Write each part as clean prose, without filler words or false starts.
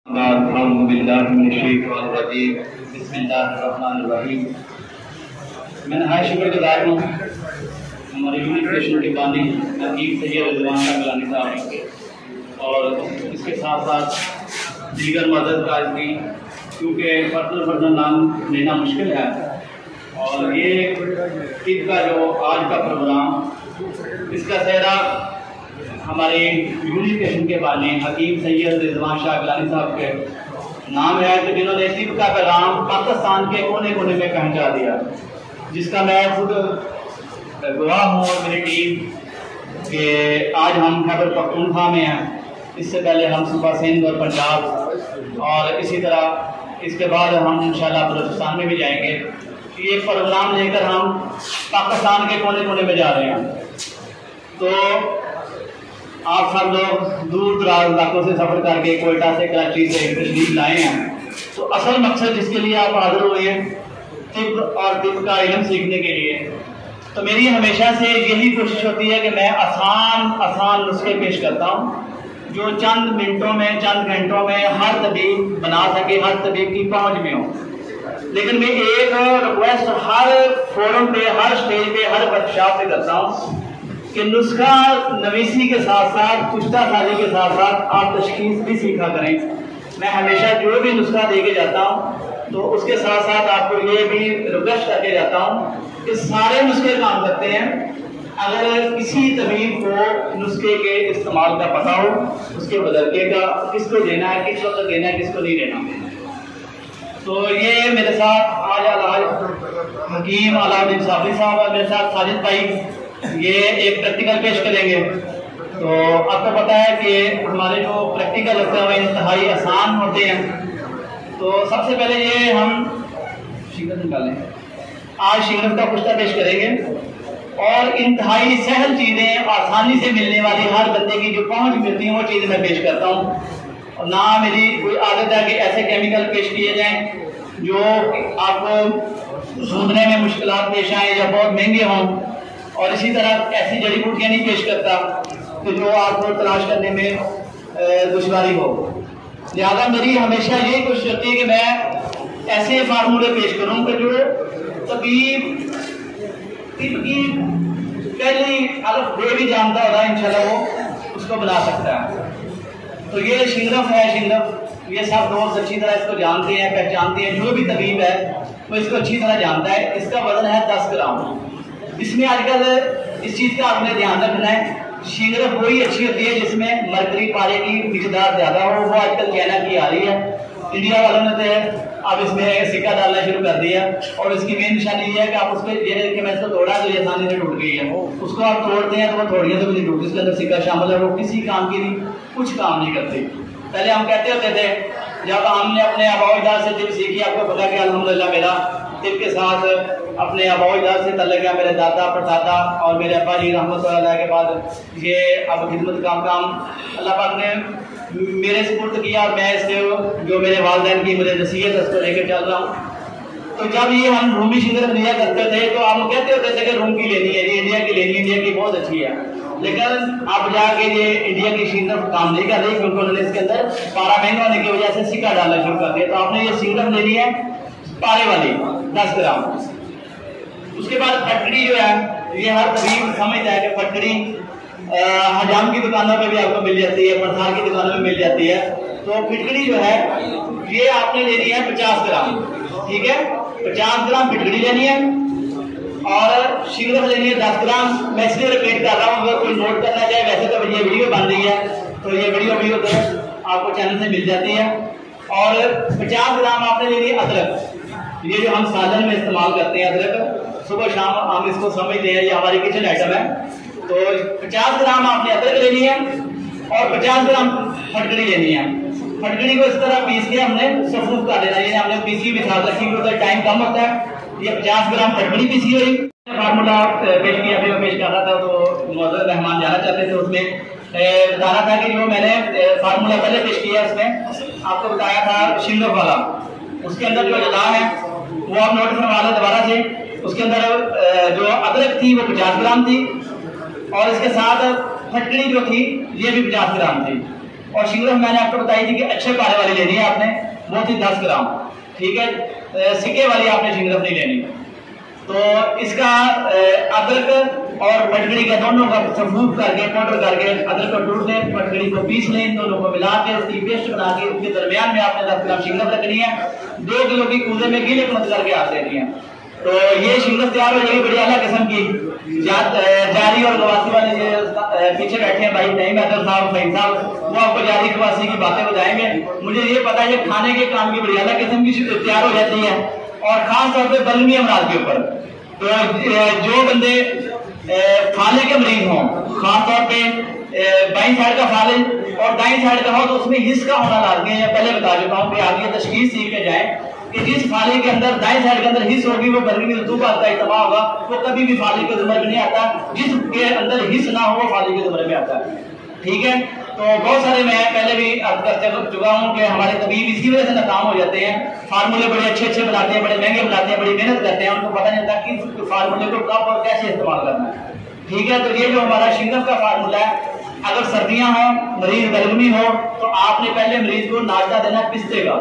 मैं नहाय शुक्रगुजार हूँ हमारे यूनिफिकेशन के बानी हकीम सैयद रिजवान शाह गिलानी साहब और इसके साथ साथ दीगर मदद काजगी, क्योंकि पर्सनल नाम लेना मुश्किल है। और ये ईद का जो आज का प्रोग्राम, इसका सेहरा हमारे यूनिफिकेशन के बानी हकीम सैयद रिजवान शाह गिलानी साहब के नाम है, कि जिन्होंने तिब का पैगाम पाकिस्तान के कोने कोने में पहुँचा दिया, जिसका मैं खुद गवाह हूँ और मेरी टीम कि आज हम खैबर पख्तूनख्वा में हैं। इससे पहले हम सुबह सिंध और पंजाब और इसी तरह इसके बाद हम इंशाल्लाह बलूचिस्तान में भी जाएंगे। ये प्रोग्राम लेकर हम पाकिस्तान के कोने कोने में जा रहे हैं। तो आप सब लोग दूर दराज इलाकों से सफ़र करके कोयटा से कराची से तशरीफ लाए हैं। तो असल मकसद जिसके लिए आप हाजिर हुए हैं तिब और तिब का इल्म सीखने के लिए। तो मेरी हमेशा से यही कोशिश होती है कि मैं आसान नुस्खे पेश करता हूँ जो चंद मिनटों में चंद घंटों में हर तबीब बना सके, हर तबीब की पहुँच में हो। लेकिन मैं एक रिक्वेस्ट हर फोरम पे, हर स्टेज पे, हर वर्कशॉप पे करता हूँ कि नुस्खा नवीसी के साथ साथ पुश्ता साजी के साथ साथ आप तशखीस भी सीखा करें। मैं हमेशा जो भी नुस्खा दे के जाता हूँ तो उसके साथ साथ आपको ये भी रिक्वेस्ट करके जाता हूँ कि सारे नुस्खे काम करते हैं। अगर किसी तबीब को नुस्खे के इस्तेमाल का पता हो, उसके बदलके का किसको देना है, किस वक्त देना है, किसको नहीं देना। तो ये मेरे साथ आज हकीम अलाउद्दीन साबरी साहब और मेरे साथ साजिद भाई ये एक प्रैक्टिकल पेश करेंगे। तो आपको पता है कि हमारे जो प्रैक्टिकल होते हैं वो इंतहाई आसान होते हैं। तो सबसे पहले ये हम शिकत निकालें, आज शिकत का पुश्ता पेश करेंगे और इंतहाई सहल चीज़ें आसानी से मिलने वाली हर बंदे की जो पहुंच मिलती है वो चीज़ें मैं पेश करता हूँ। और ना मेरी कोई आदत है कि ऐसे केमिकल पेश किए जाएं जो आपको सूंघने में मुश्किलात पेश आए या बहुत महंगे हों। और इसी तरह ऐसी जड़ी बूटियाँ नहीं पेश करता कि जो आपको तलाश करने में दुश्वारी हो। लिहाजा मेरी हमेशा यही कोशिश होती है कि मैं ऐसे फार्मूले पेश करूँ कि जो तबीब तिब की पहली अलफ बे भी जानता होता है, इंशाल्लाह वो उसको बना सकता है। तो ये शिंगरफ है, शिंगरफ ये सब दोस्त अच्छी तरह इसको जानते हैं, पहचानते हैं। जो भी तबीब है वो इसको अच्छी तरह जानता है। इसका वजन है 10 ग्राम। इसमें आजकल इस चीज़ का आपने ध्यान रखना है, शिंगरफ वही अच्छी होती है जिसमें मरकरी पारे की मिकदार ज़्यादा हो। वो आजकल चाइना की आ रही है। इंडिया वालों ने तो अब इसमें सिक्का डालना शुरू कर दिया और इसकी मेन निशानी ये है कि आप उसको ये कि मैं इसको तोड़ा तो ये आसानी से टूट गई है। उसको आप तोड़ते हैं तो वो थोड़ियाँ तो भी नहीं टूटती, इसके अंदर सिक्का शामिल है। वो किसी काम की नहीं, कुछ काम नहीं करती। पहले हम कहते होते थे जब हमने अपने आबाओ-अजदाद से तिब सीखी, आपको पता कि अल्हम्दुलिल्लाह मेरा तिब के साथ अपने आबाओ-अजदाद से तल्लुक़ है। मेरे दादा परदादा और मेरे अब्बा जी रहमतुल्लाह के बाद ये अब खिदमत काम अल्लाह पाक ने मेरे सुपुर्द किया और मैं इससे जो मेरे वालिदैन की मुझे नसीहत है उसको लेकर चल रहा हूँ। तो जब ये हम रूमी शिंगरफ लिया करते थे तो हम कहते होते थे कि रूम की लेनी है, ये इंडिया की लेनी है, इंडिया की बहुत अच्छी है। लेकिन अब जाके ये इंडिया की शिंगरफ काम नहीं कर रही, क्योंकि उन्होंने इसके अंदर पारा महंगा होने की वजह से सिक्का डालना शुरू कर दिया। तो आपने ये शिंगरफ लेनी है पारे वाली 10 ग्राम। उसके बाद फटकड़ी जो है ये हर तबीब समझता है कि फटकड़ी हजाम की दुकानों पे भी आपको मिल जाती है, पठार की दुकानों में मिल जाती है। तो फिटकड़ी जो है ये आपने लेनी है 50 ग्राम। ठीक है, 50 ग्राम फिटकड़ी लेनी है और शिंगरफ लेनी है 10 ग्राम। मैं इसलिए रिपीट कर रहा हूँ, अगर कोई नोट करना चाहे। वैसे तो ये वीडियो बन रही है तो ये वीडियो भी उधर आपको चैनल से मिल जाती है। और 50 ग्राम आपने लेनी है अदरक। ये जो हम सालन में इस्तेमाल करते हैं अदरक, सुबह शाम हम इसको समझते हैं, ये हमारी किचन आइटम है। तो 50 ग्राम आपने अदरक लेनी है और 50 ग्राम फटकड़ी लेनी है। फटकड़ी को इस तरह पीस के हमने सफूफ कर देना है। हमने पीसी भी साथ रखी क्योंकि टाइम कम होता है। ये 50 ग्राम फटकड़ी पीसी हुई फार्मूला पेश किया, फिर पेश कर रहा था तो मौजूद मेहमान जाना चाहते थे। उसमें बता रहा था कि जो मैंने फार्मूला पहले पेश किया उसमें आपको बताया था शिंगरफ वाला, उसके अंदर जो अजला है वो आप नोट करवा लें दोबारा से। उसके अंदर जो अदरक थी वो 50 ग्राम थी और इसके साथ फटकड़ी जो थी ये भी 50 ग्राम थी। और शिंगरफ मैंने आपको बताई थी कि अच्छे पारे वाली लेनी है आपने, वो थी 10 ग्राम, ठीक है। सिक्के वाली आपने शिंगरफ नहीं लेनी। तो इसका अदरक और पटगड़ी का दोनों का सफूट करके पाउडर करके अदरक को टूट लें, पटगड़ी को पीस लें, दोनों को मिला के उसकी पेस्ट बना के उसके दरमियान में आपने 10 ग्राम शिंगरफ रखनी है। 2 किलो की कूदे में गीले मत करके आप देनी है। तो ये शिंगरफ तैयार हो जाएगी बड़ी आला किस्म की। जारी और गवासी वाले जो पीछे बैठे हैं भाई नहीं मैदर साहब फहीम साहब, वो आपको जारी गवासी की बातें बताएंगे। मुझे ये पता है ये खाने के काम की बड़ी आला किस्म की तैयार हो जाती है, और खास तौर पर बलमी अमराज के ऊपर। तो जो बंदे फाले के मरीज हों, खास तौर पे बाईं साइड का फाले और दाईं साइड का हो, तो उसमें हिस्स का होना लाजमी है। पहले बता चुका हूँ कि आप ये तशखीस सीख के जाएं कि जिस फाले के अंदर दाईं साइड के अंदर हिस्स होगी वो बलमी रतूबत का इस्तेमाल होगा, वो कभी भी फाले के जुमरे में नहीं आता। जिसके अंदर हिस्स ना हो वो फाले के जुमरे में आता है, ठीक है। तो बहुत सारे मैं पहले भी अर्ज कर चुका हूँ कि हमारे तबीब इसी वजह से नाकाम हो जाते हैं। फार्मूले बड़े अच्छे अच्छे बनाते हैं, बड़े महंगे बनाते हैं, बड़ी मेहनत करते हैं, उनको पता नहीं होता कि फार्मूले को कब और कैसे इस्तेमाल करना है, ठीक है। तो ये जो हमारा शिंगरफ का फार्मूला है, अगर सर्दियां हो, मरीज गर्मी हो, तो आपने पहले मरीज को नाश्ता देना पिस्ते का,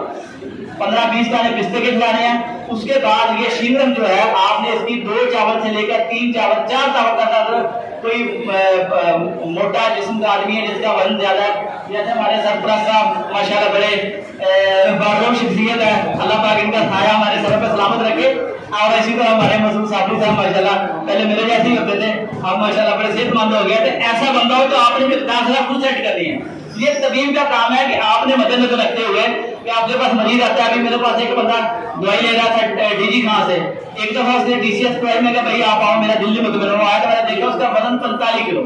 15-20 दाने पिस्ते के खिलाने हैं। उसके बाद ये शिंगरफ जो है आपने इसकी 2 चावल से लेकर 3 चावल 4 चावल तक, अगर कोई मोटा जिस्म का आदमी है जिसका वजन ज्यादा है, जैसे हमारे सरफराज साहब माशाल्लाह बड़े बारों शख्सियत है, अल्लाह पाक इनका साया हमारे सर पे सलामत रखे। और इसी तरह हमारे मसूद साहब माशाल्लाह पहले मेरे जैसे ही होते थे, अब माशाल्लाह बड़े सेहतमंद हो गए थे। ऐसा बंदा हो तो आपने मिकदार खुद सेट कर दी है। ये तबीब का काम है कि आपने मद्देनजर रखते हुए कि आपके पास मरीज आता है। अभी मेरे पास एक बंदा दवाई ले रहा था डीजी खां से, एक दफा उसने डीसीएस प्राइम में कहा भाई आप आओ, मेरा दिल्ली मुतमिन हो आया, तो मैंने देखा उसका वजन 45 किलो,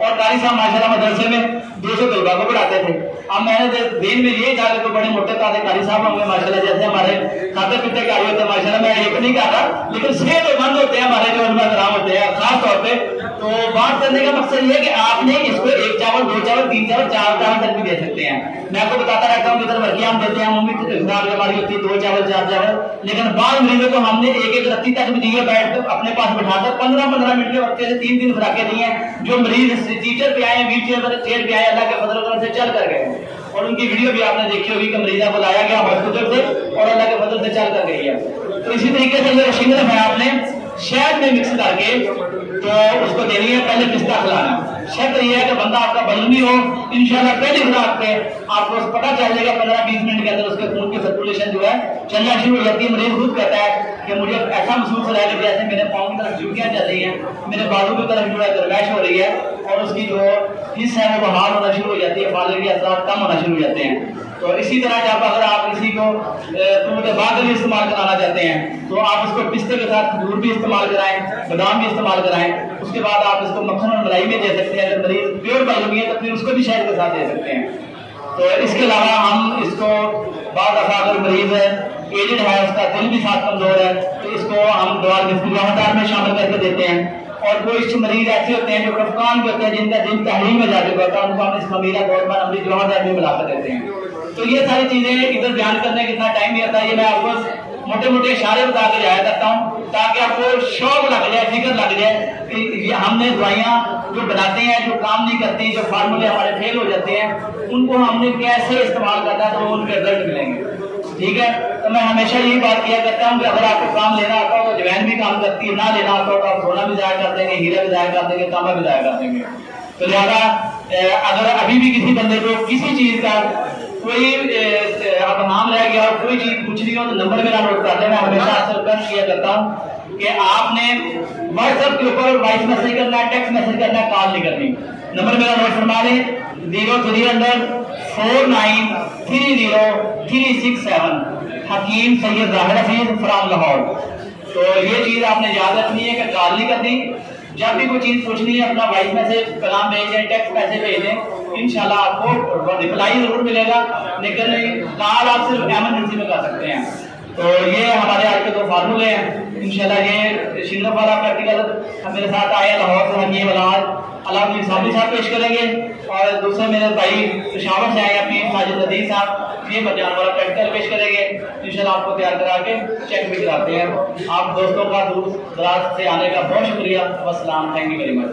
और कारी साहब माशाल्लाह मदरसे में 200 तलबा को पढ़ाते थे। अब मैंने दिन में यही था कि तो बड़े मोटे ताजे कारी साहब होंगे माशाल्लाह, जैसे हमारे खाते पीते कारी होते हैं माशाल्लाह, मैं ये नहीं कह रहा, लेकिन सेहतमंद होते हैं हमारे जो उलमा होते हैं खास तौर पे। तो बात करने का मकसद ये है कि आपने इसको 1 चावल 2 चावल 3 चावल 4 चावल तक भी दे सकते हैं। मैं आपको बताता रहता हूँ किधर वर्की हम देते हैं, मम्मी हमारी होती है 2 चावल 4 चावल, लेकिन बाद मरीजों को हमने 1-1 रत्ती तक भी दिए, बैठ कर अपने पास बिठाकर 15-15 मिनट के वक्त से 3 दिन खुराकें दी हैं। जो मरीज टीचर पे आए, व्हील चेयर पे आए, अल्लाह के फजल से चल कर गए, और उनकी वीडियो भी आपने देखी होगी कि मरीजा को लाया गया हॉस्पिटल से और अल्लाह के फजल से चल कर गई है। तो इसी तरीके से ये शिंगरफ है आपने शहद में मिक्स करके तो उसको देनी है, पहले पिस्ता खिलाना। शर्त यह है कि बंदा आपका बलमी हो, इंशाल्लाह पहली खुराक पे आपको पता चल जाएगा 15-20 मिनट के अंदर उसके खून की सर्कुलेशन जो है चलना शुरू हो जाती है। मरीज खुद कहता है कि मुझे ऐसा महसूस हो रहा है कि जैसे मेरे पाँव की तरफ चुटियां चल रही हैं, मेरे बाजू की तरफ जो है गर्माइश हो रही है, और उसकी जो हिस्सा है वो बहाल होना शुरू हो जाती है, फाले के असर कम होना शुरू हो जाते हैं। तो इसी तरह जब अगर आप किसी को बादल इस्तेमाल कराना चाहते हैं तो आप इसको पिस्ते के साथ खजूर भी इस्तेमाल कराएं, बादाम भी इस्तेमाल कराएं। उसके बाद आप इसको मक्खन और मलाई में दे सकते हैं। अगर मरीज प्योर बलमी है तो फिर उसको भी शहद के साथ दे सकते हैं। तो इसके अलावा हम इसको बाद दफा अगर मरीज है एजेड है, उसका दिल भी साथ कमजोर है, तो इसको हम दवा में शामिल करके देते हैं। और कुछ मरीज ऐसे होते हैं जो खफकान के होते हैं, जिनका दिल तहरीम में जा चुका होता है, उनको हम इस खमीरा गौरमान अमली जवाहर में मिलाकर देते हैं। तो ये सारी चीजें इधर बयान करने कितना टाइम नहीं आता, ये मैं आपको मोटे मोटे इशारे बता के जाया करता हूँ ताकि आपको शौक लग जाए, फिक्र लग जाए कि ये हमने दवाइयाँ जो बनाते हैं जो काम नहीं करती, जो फार्मूले हमारे फेल हो जाते हैं, उनको हमने कैसे इस्तेमाल करना है तो उनके रिजल्ट मिलेंगे। ठीक है, तो मैं हमेशा यही बात किया करता हूँ कि अगर आपको काम लेना आता हो तो जवैन भी काम करती है, ना लेना आता हो तो आप सोना भी जाया कर देंगे, हीरा भी जाया कर देंगे, तांबा भी जाया कर देंगे। तो लिहाजा अगर अभी भी किसी बंदे को किसी चीज का कोई अब नाम रह गया और कोई चीज पूछ रही हो तो नंबर मेरा नोट कर लेना। हमेशा अक्सर दर्ज किया करता हूँ कि आपने व्हाट्सएप के ऊपर वॉइस मैसेज करना है, टेक्स्ट मैसेज करना है, कॉल नहीं करनी। नंबर मेरा नोट फरमा लें 0349303667 हकीम सैयद जाहिर हफीज फ्रॉम लाहौर। तो ये चीज आपने याद रखनी है कि कॉल नहीं करनी। जब भी कोई चीज पूछनी है अपना वॉइस मैसेज कलाम भेजें, टेक्स्ट मैसेज भेजें, इंशाल्लाह आपको रिप्लाई जरूर मिलेगा, लेकिन कॉल आप सिर्फ एमरजेंसी में कर सकते हैं। तो ये हमारे आज के 2 फार्मूले हैं। इंशाल्लाह ये शिंगरफ वाला प्रैक्टिकल मेरे साथ आए लाहौर से हकीम अलाउद्दीन साहब साहब पेश करेंगे, और दूसरे मेरे भाई पेशावर से आए अपनी साजिद अजीज साहब ये बजान वाला प्रैक्टिकल पेश करेंगे। इंशाल्लाह आपको तैयार करा के चेक भी कराते हैं। आप दोस्तों का दूर दराज से आने का बहुत शुक्रिया। वस्सलाम, थैंक यू वेरी मच।